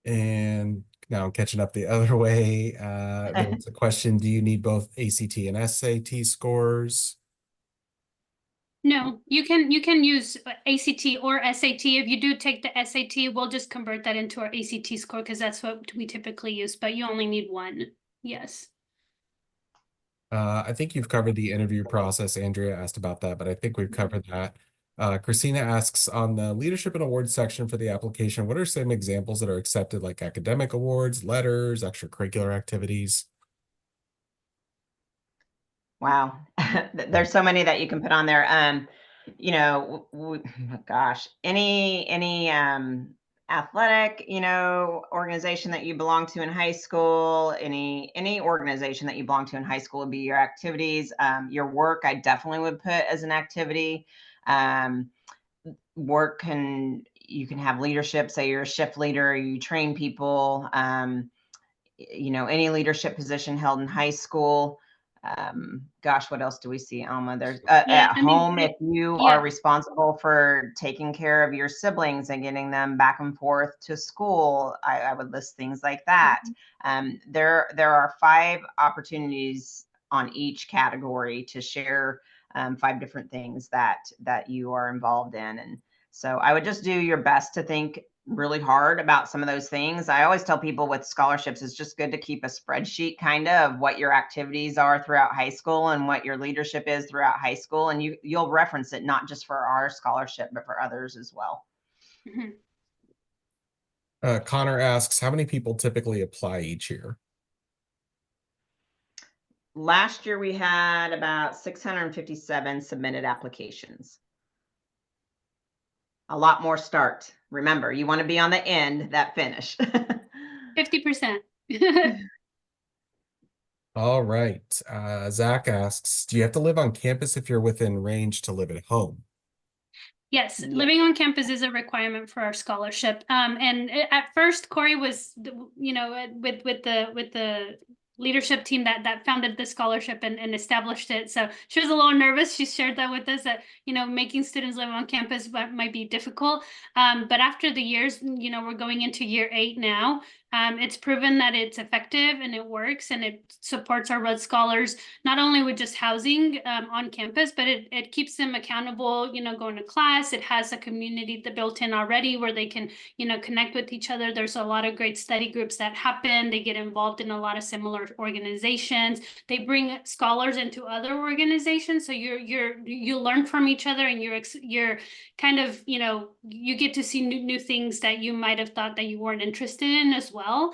S1: And now I'm catching up the other way. There was a question, do you need both ACT and SAT scores?
S4: No, you can use ACT or SAT. If you do take the SAT, we'll just convert that into our ACT score because that's what we typically use, but you only need one. Yes.
S1: I think you've covered the interview process. Andrea asked about that, but I think we've covered that. Christina asks, on the leadership and awards section for the application, what are some examples that are accepted, like academic awards, letters, extracurricular activities?
S2: Wow. There's so many that you can put on there. You know, gosh, any athletic, you know, organization that you belong to in high school, any organization that you belong to in high school would be your activities. Your work, I definitely would put as an activity. Work you can have leadership, say you're a shift leader, you train people, you know, any leadership position held in high school. Gosh, what else do we see, Alma? There's at home, if you are responsible for taking care of your siblings and getting them back and forth to school, I would list things like that. There are 5 opportunities on each category to share 5 different things that you are involved in. And so I would just do your best to think really hard about some of those things. I always tell people with scholarships, it's just good to keep a spreadsheet kind of what your activities are throughout high school and what your leadership is throughout high school. And you'll reference it not just for our scholarship, but for others as well.
S1: Connor asks, how many people typically apply each year?
S2: Last year, we had about 657 submitted applications. A lot more start. Remember, you want to be on the end that finish.
S4: 50%.
S1: All right. Zach asks, do you have to live on campus if you're within range to live at home?
S4: Yes, living on campus is a requirement for our scholarship. And at first, Corey was, you know, with the leadership team that founded the scholarship and established it. So she was a little nervous. She shared that with us that, you know, making students live on campus might be difficult. But after the years, you know, we're going into year 8 now. It's proven that it's effective and it works, and it supports our Red Scholars, not only with just housing on campus, but it keeps them accountable, going to class. It has a community that built in already where they can, connect with each other. There's a lot of great study groups that happen. They get involved in a lot of similar organizations. They bring scholars into other organizations. So you learn from each other, and you're kind of, you get to see new things that you might have thought that you weren't interested in as well.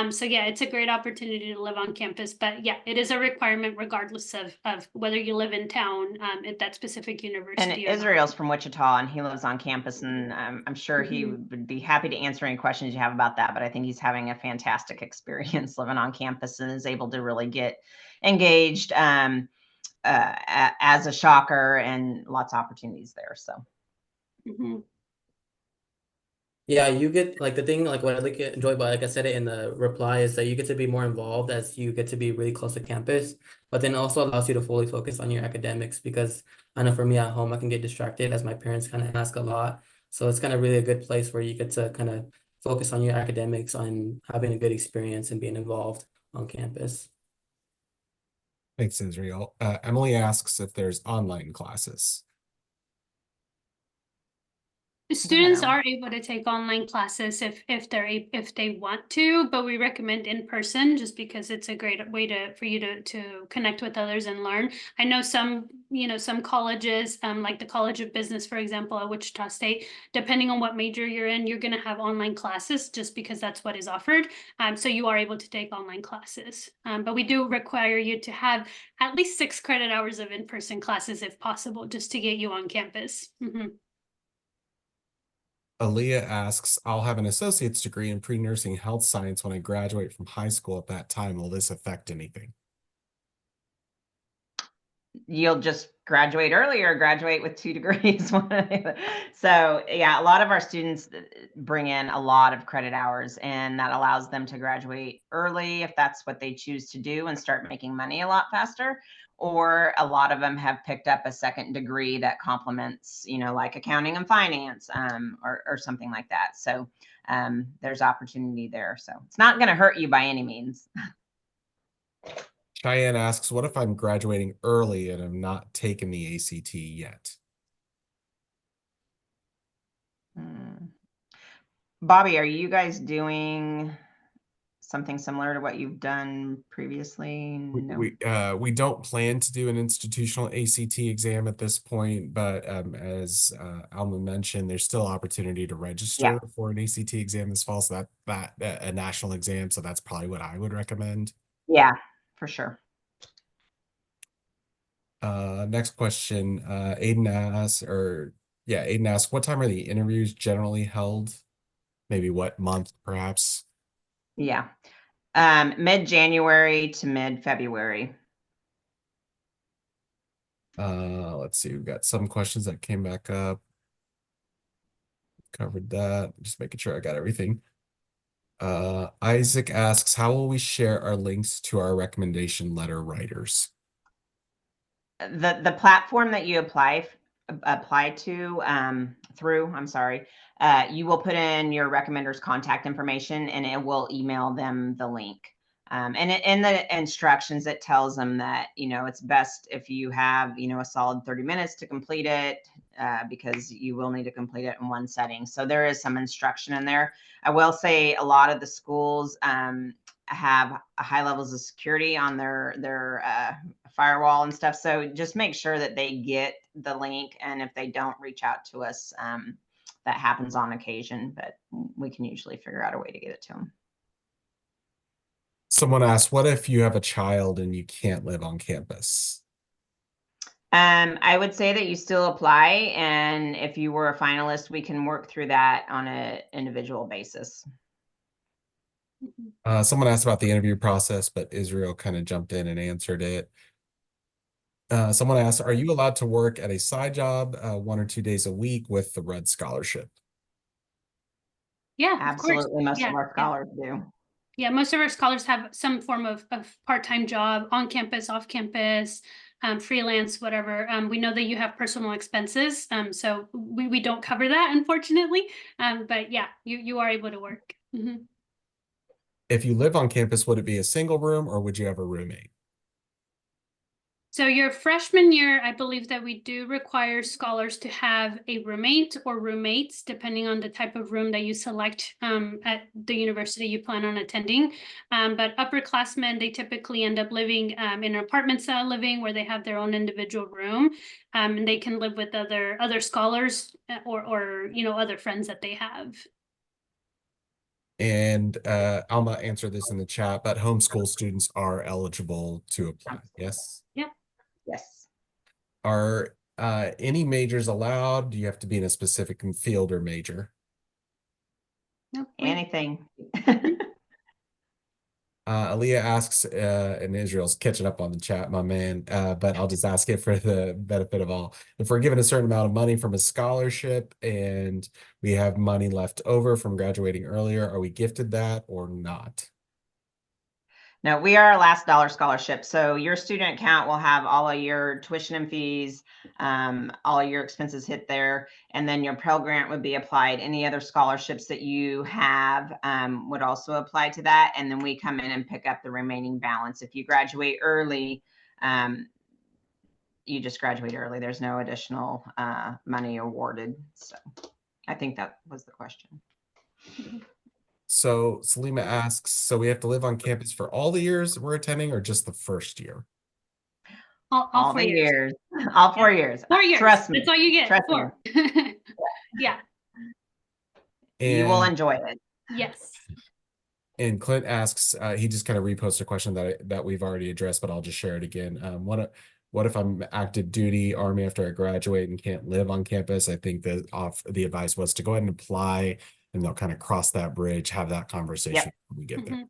S4: So yeah, it's a great opportunity to live on campus, but yeah, it is a requirement regardless of whether you live in town at that specific
S2: And
S4: university or not.
S2: Israel's from Wichita, and he lives on campus, and I'm sure he would be happy to answer any questions you have about that. But I think he's having a fantastic experience living on campus and is able to really get engaged as a shocker, and lots of opportunities there. So.
S4: Mhm.
S3: Yeah, you get like the thing, like what I like enjoy about, like I said it in the reply, is that you get to be more involved as you get to be really close to campus, but then also allows you to fully focus on your academics, because I know for me at home, I can get distracted as my parents kind of ask a lot. So it's kind of really a good place where you get to kind of focus on your academics, on having a good experience and being involved on campus.
S1: Thanks, Israel. Emily asks if there's online classes.
S4: Students are able to take online classes if they want to, but we recommend in person just because it's a great way for you to connect with others and learn. I know some colleges, like the College of Business, for example, at Wichita State, depending on what major you're in, you're going to have online classes just because that's what is offered. So you are able to take online classes, but we do require you to have at least 6 credit hours of in-person classes if possible, just to get you on campus.
S1: Aaliyah asks, I'll have an associate's degree in pre-nursing health science when I graduate from high school at that time. Will this affect anything?
S2: You'll just graduate early or graduate with 2 degrees. So yeah, a lot of our students bring in a lot of credit hours, and that allows them to graduate early if that's what they choose to do and start making money a lot faster. Or a lot of them have picked up a second degree that complements, like accounting and finance, or something like that. So there's opportunity there. So it's not going to hurt you by any means.
S1: Cheyenne asks, what if I'm graduating early and I'm not taking the ACT yet?
S2: Bobby, are you guys doing something similar to what you've done previously? No.
S1: We don't plan to do an institutional ACT exam at this point, but as Alma mentioned, there's still opportunity to register for an ACT exam this fall. So that a national exam. So that's probably what I would recommend.
S2: Yeah, for sure.
S1: Next question. Aiden asks, what time are the interviews generally held? Maybe what month, perhaps?
S2: Yeah. Mid-January to mid-February.
S1: Let's see. We've got some questions that came back up. Covered that. Just making sure I got everything. Isaac asks, how will we share our links to our recommendation letter writers?
S2: The platform that you apply to through, you will put in your recommender's contact information, and it will email them the link. And in the instructions, it tells them that, it's best if you have, a solid 30 minutes to complete it, because you will need to complete it in one setting. So there is some instruction in there. I will say a lot of the schools have high levels of security on their firewall and stuff. So just make sure that they get the link. And if they don't, reach out to us. That happens on occasion, but we can usually figure out a way to get it to them.
S1: Someone asked, what if you have a child and you can't live on campus?
S2: I would say that you still apply. And if you were a finalist, we can work through that on an individual basis.
S1: Someone asked about the interview process, but Israel kind of jumped in and answered it. Someone asked, are you allowed to work at a side job 1 or 2 days a week with the Red Scholarship?
S4: Yeah,
S2: absolutely.
S4: Most
S2: of our scholars do.
S4: Yeah, most of our scholars have some form of part-time job on campus, off campus, freelance, whatever. We know that you have personal expenses, so we don't cover that, unfortunately. But yeah, you are able to work.
S1: If you live on campus, would it be a single room or would you have a roommate?
S4: So your freshman year, I believe that we do require scholars to have a roommate or roommates, depending on the type of room that you select at the university you plan on attending. But upperclassmen, they typically end up living in an apartment style living where they have their own individual room, and they can live with other scholars or other friends that they have.
S1: And Alma answered this in the chat, but homeschool students are eligible to apply. Yes.
S4: Yeah.
S2: Yes.
S1: Are any majors allowed? Do you have to be in a specific field or major?
S4: No,
S2: Anything.
S1: Aaliyah asks, and Israel's catching up on the chat, my man, but I'll just ask it for the benefit of all. If we're given a certain amount of money from a scholarship and we have money left over from graduating earlier, are we gifted that or not?
S2: No, we are a last dollar scholarship. So your student account will have all of your tuition and fees, all of your expenses hit there, and then your Pell Grant would be applied. Any other scholarships that you have would also apply to that. And then we come in and pick up the remaining balance. If you graduate early, you just graduate early. There's no additional money awarded. So I think that was the question.
S1: So Salima asks, so we have to live on campus for all the years we're attending or just the first year?
S4: All 4
S2: the
S4: years.
S2: years. All 4 years.
S4: 4 years.
S2: Trust me.
S4: That's all you get.
S2: Trust
S4: 4. Yeah.
S2: You will
S1: And
S2: enjoy it.
S4: Yes.
S1: And Clint asks, he just kind of reposted a question that we've already addressed, but I'll just share it again. What if I'm active duty Army after I graduate and can't live on campus? I think that the advice was to go ahead and apply, and they'll kind of cross that bridge, have that conversation when we get there.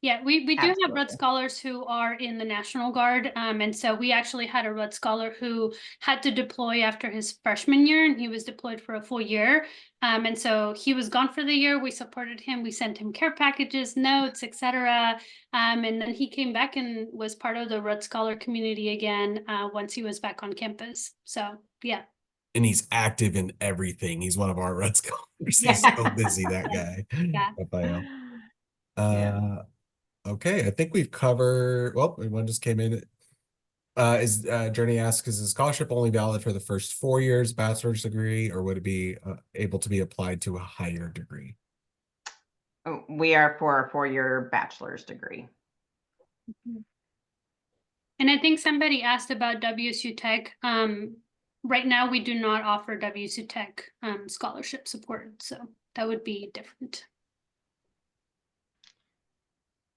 S4: Yeah, we do have
S2: Absolutely.
S4: Red Scholars who are in the National Guard. And so we actually had a Red Scholar who had to deploy after his freshman year, and he was deployed for a full year. And so he was gone for the year. We supported him. We sent him care packages, notes, etc. And then he came back and was part of the Red Scholar community again once he was back on campus. So yeah.
S1: And he's active in everything. He's one of our Red Scholars. He's so busy, that guy.
S4: Yeah.
S1: Raphael.
S2: Yeah.
S1: Okay, I think we've covered. Well, one just came in. Journey asks, is the scholarship only valid for the first 4 years bachelor's degree, or would it be able to be applied to a higher degree?
S2: We are for a 4-year bachelor's degree.
S4: And I think somebody asked about WSU Tech. Right now, we do not offer WSU Tech scholarship support, so that would be different.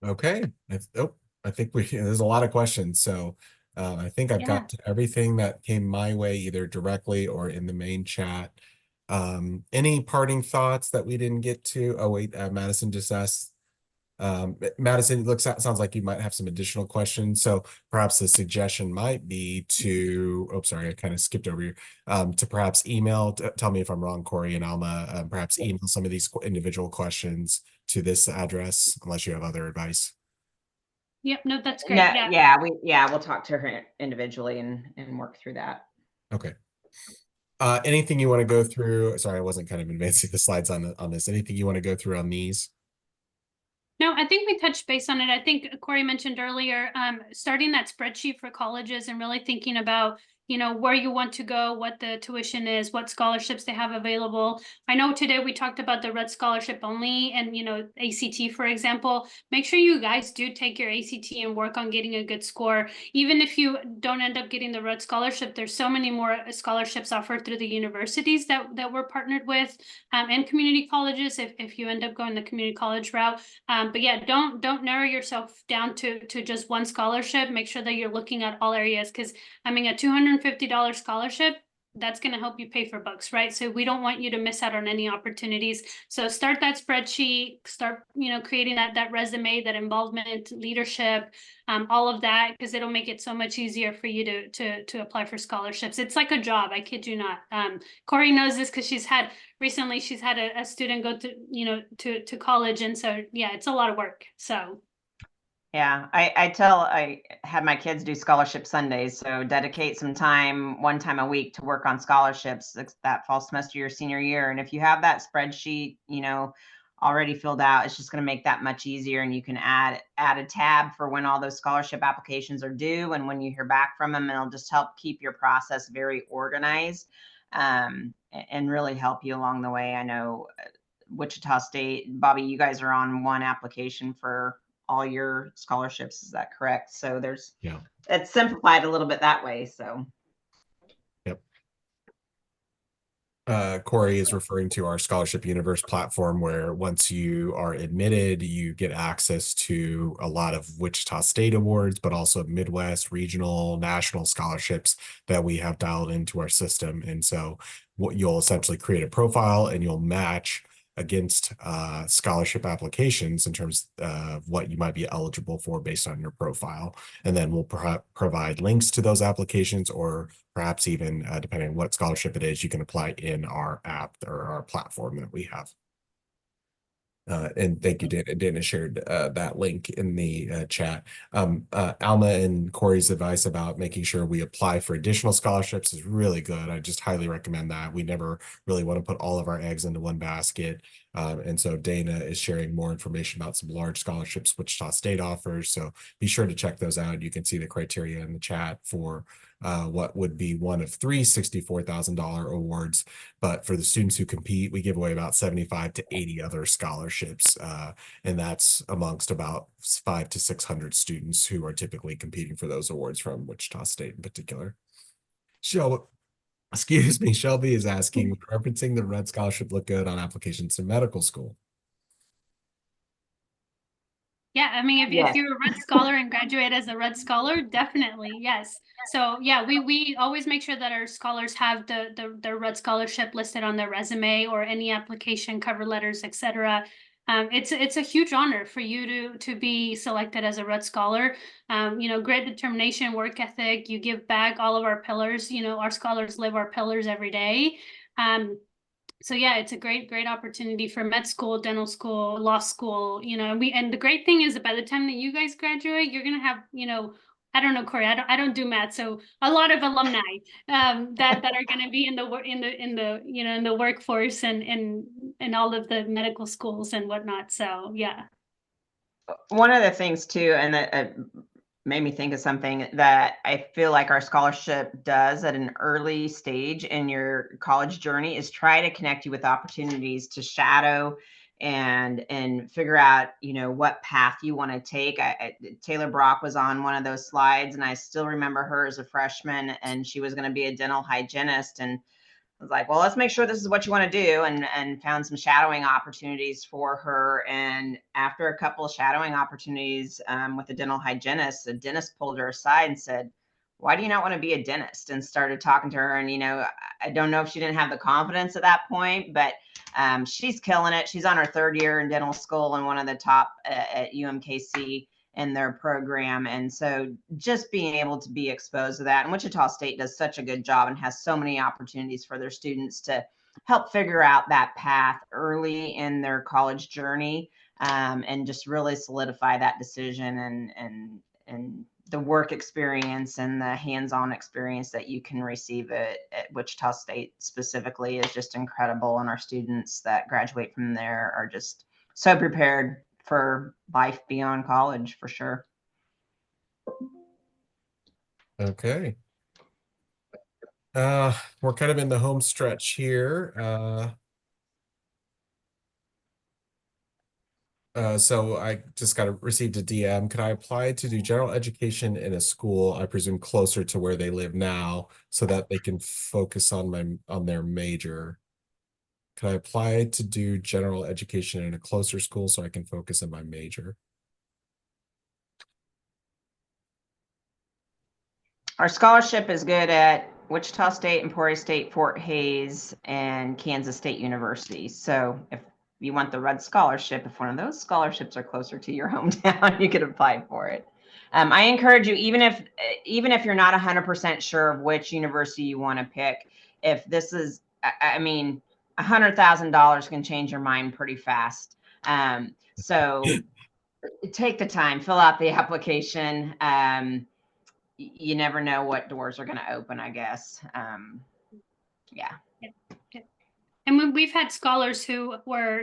S1: Okay. I think there's a lot of questions. So I think I've got to everything that came my way, either directly or in the main chat. Any parting thoughts that we didn't get to? Oh, wait, Madison just asked. Madison, sounds like you might have some additional questions. So perhaps the suggestion might be to, sorry, I kind of skipped over here, to perhaps email, tell me if I'm wrong, Corey and Alma, perhaps email some of these individual questions to this address, unless you have other advice.
S4: Yep, no, that's great.
S2: No, we'll talk to her individually and work through that.
S1: Okay. Anything you want to go through? Sorry, I wasn't kind of advancing the slides on this. Anything you want to go through on these?
S4: No, I think we touched base on it. I think Corey mentioned earlier, starting that spreadsheet for colleges and really thinking about, where you want to go, what the tuition is, what scholarships they have available. I know today we talked about the Red Scholarship only and, ACT, for example. Make sure you guys do take your ACT and work on getting a good score. Even if you don't end up getting the Red Scholarship, there's so many more scholarships offered through the universities that we're partnered with and community colleges if you end up going the community college route. But yeah, don't narrow yourself down to just one scholarship. Make sure that you're looking at all areas, because I mean, a $250 scholarship, that's going to help you pay for books, right? So we don't want you to miss out on any opportunities. So start that spreadsheet, start, creating that resume, that involvement, leadership, all of that, because it'll make it so much easier for you to apply for scholarships. It's like a job. I kid you not. Corey knows this because she's had a student go to college. And so, yeah, it's a lot of work. So.
S2: Yeah, I have my kids do scholarship Sundays, so dedicate some time, 1 time a week, to work on scholarships that fall semester your senior year. And if you have that spreadsheet, already filled out. It's just going to make that much easier, and you can add a tab for when all those scholarship applications are due and when you hear back from them, and it'll just help keep your process very organized, and really help you along the way. I know Wichita State, Bobby, you guys are on one application for all your scholarships. Is that correct? So it's simplified a little bit that way. So.
S1: Yep. Corey is referring to our Scholarship Universe platform, where once you are admitted, you get access to a lot of Wichita State awards, but also Midwest, regional, national scholarships that we have dialed into our system. And so what you'll essentially create a profile, and you'll match against scholarship applications in terms of what you might be eligible for based on your profile. And then we'll provide links to those applications, or perhaps even depending on what scholarship it is, you can apply in our app or our platform that we have. And thank you, Dana. Dana shared that link in the chat. Alma and Corey's advice about making sure we apply for additional scholarships is really good. I just highly recommend that. We never really want to put all of our eggs into one basket. And so Dana is sharing more information about some large scholarships Wichita State offers. So be sure to check those out. You can see the criteria in the chat for what would be one of 3 $64,000 awards. But for the students who compete, we give away about 75 to 80 other scholarships. And that's amongst about 500 to 600 students who are typically competing for those awards from Wichita State in particular. Shelby is asking, referencing the Red Scholarship look good on applications to medical school?
S4: Yeah, I mean, if you're a Red Scholar and graduate as a Red Scholar, definitely, yes. So yeah, we always make sure that our scholars have the Red Scholarship listed on their resume or any application, cover letters, etc. It's a huge honor for you to be selected as a Red Scholar. Great determination, work ethic, you give back, all of our pillars. Our scholars live our pillars every day. So yeah, it's a great opportunity for med school, dental school, law school, and the great thing is that by the time that you guys graduate, you're gonna have, I don't know, Corey, I don't do math, so a lot of alumni that are gonna be in the workforce and all of the medical schools and whatnot. So yeah.
S2: One of the things too, and that made me think of something that I feel like our scholarship does at an early stage in your college journey, is try to connect you with opportunities to shadow and figure out, what path you want to take. Taylor Brock was on one of those slides, and I still remember her as a freshman, and she was going to be a dental hygienist. And I was like, well, let's make sure this is what you want to do, and found some shadowing opportunities for her. And after a couple of shadowing opportunities with a dental hygienist, the dentist pulled her aside and said, why do you not want to be a dentist? And started talking to her. And, I don't know if she didn't have the confidence at that point, but she's killing it. She's on her 3rd year in dental school and one of the top at UMKC in their program. And so just being able to be exposed to that, and Wichita State does such a good job and has so many opportunities for their students to help figure out that path early in their college journey, and just really solidify that decision, and the work experience and the hands-on experience that you can receive at Wichita State specifically is just incredible. And our students that graduate from there are just so prepared for life beyond college, for sure.
S1: Okay. We're kind of in the home stretch here. So I just received a DM. Can I apply to do general education in a school, I presume closer to where they live now, so that they can focus on their major? Can I apply to do general education in a closer school so I can focus on my major?
S2: Our scholarship is good at Wichita State, Emporia State, Fort Hays, and Kansas State University. So if you want the Red Scholarship, if one of those scholarships are closer to your hometown, you could apply for it. I encourage you, even if you're not 100% sure of which university you want to pick, if this is, I mean, $100,000 can change your mind pretty fast. So take the time, fill out the application. You never know what doors are going to open, I guess. Yeah.
S4: And we've had scholars who were,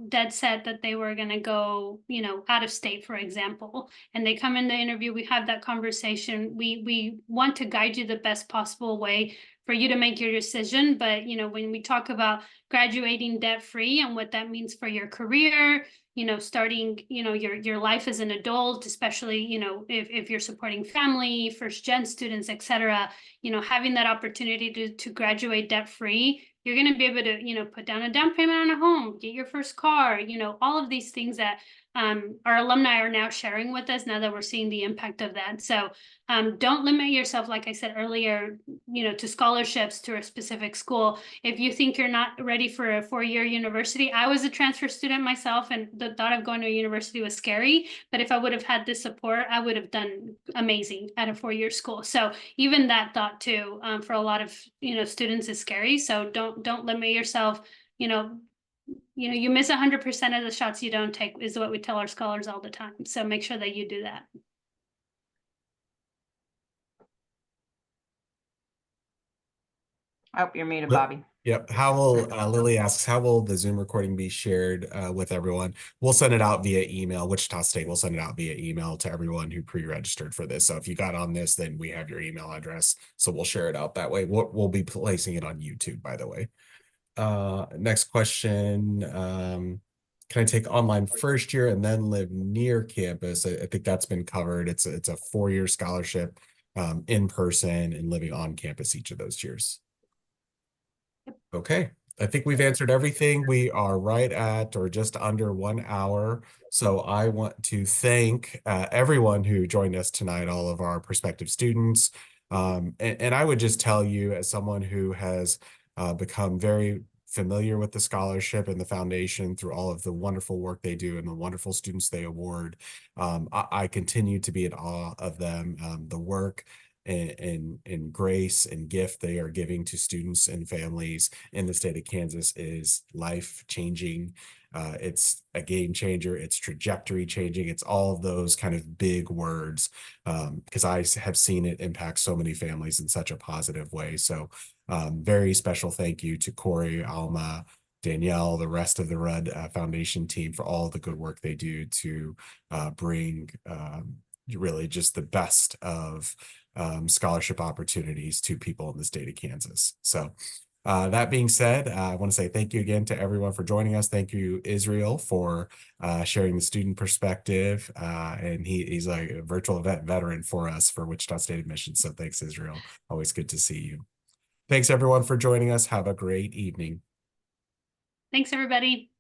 S4: dead set that they were going to go, out of state, for example, and they come in the interview, we have that conversation. We want to guide you the best possible way for you to make your decision. But, when we talk about graduating debt free and what that means for your career, starting, your life as an adult, especially, if you're supporting family, first gen students, et cetera, having that opportunity to graduate debt free, you're going to be able to, put down a down payment on a home, get your first car, all of these things that our alumni are now sharing with us now that we're seeing the impact of that. So don't limit yourself, like I said earlier, to scholarships to a specific school. If you think you're not ready for a 4-year university, I was a transfer student myself, and the thought of going to a university was scary. But if I would have had this support, I would have done amazing at a 4-year school. So even that thought too, for a lot of students is scary. So don't limit yourself. You miss 100% of the shots you don't take is what we tell our scholars all the time. So make sure that you do that.
S2: Oh, you're muted, Bobby.
S1: Yep. How will Lily asks, how will the Zoom recording be shared with everyone? We'll send it out via email. Wichita State will send it out via email to everyone who pre-registered for this. So if you got on this, then we have your email address. So we'll share it out that way. We'll be placing it on YouTube, by the way. Next question. Can I take online first year and then live near campus? I think that's been covered. It's a 4-year scholarship in person and living on campus each of those years. Okay, I think we've answered everything. We are right at or just under 1 hour. So I want to thank everyone who joined us tonight, all of our prospective students. And I would just tell you, as someone who has become very familiar with the scholarship and the foundation through all of the wonderful work they do and the wonderful students they award, I continue to be in awe of them, the work and grace and gift they are giving to students and families in the state of Kansas is life-changing. It's a game changer. It's trajectory changing. It's all of those kind of big words because I have seen it impact so many families in such a positive way. So very special thank you to Corey, Alma, Danielle, the rest of the Rudd Foundation team for all the good work they do to bring really just the best of scholarship opportunities to people in the state of Kansas. So that being said, I want to say thank you again to everyone for joining us. Thank you, Israel, for sharing the student perspective. And he's like a virtual event veteran for us for Wichita State Admissions. So thanks, Israel. Always good to see you. Thanks, everyone, for joining us. Have a great evening.
S4: Thanks, everybody.